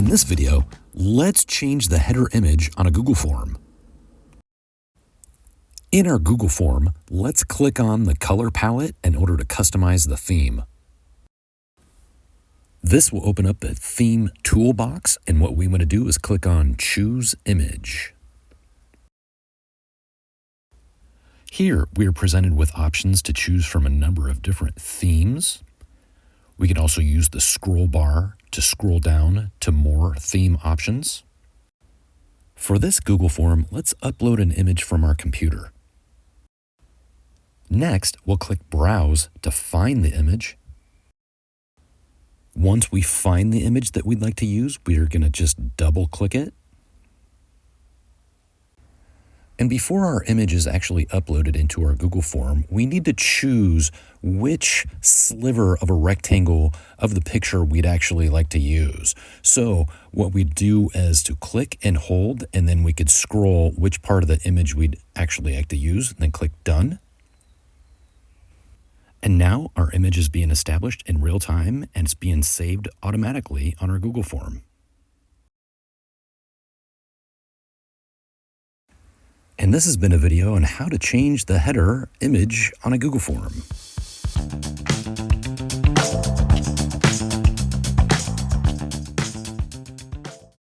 this video, let's change the header image on a Google form. In our Google form, let's click on the color palette in order to customize the theme. This will open up the theme toolbox, and what we want to do is click on Choose Image. Here, we are presented with options to choose from a number of different themes. We can also use the scroll bar to scroll down to more theme options. For this Google form, let's upload an image from our computer. Next, we'll click Browse to find the image. Once we find the image that we'd like to use, we are going to just double-click it. And before our image is actually uploaded into our Google form, we need to choose which sliver of a rectangle of the picture we'd actually like to use. So what we do is to click and hold, and then we could scroll which part of the image we'd actually like to use, and then click Done. And now our image is being established in real time, and it's being saved automatically on our Google form. And this has been a video on how to change the header image on a Google form.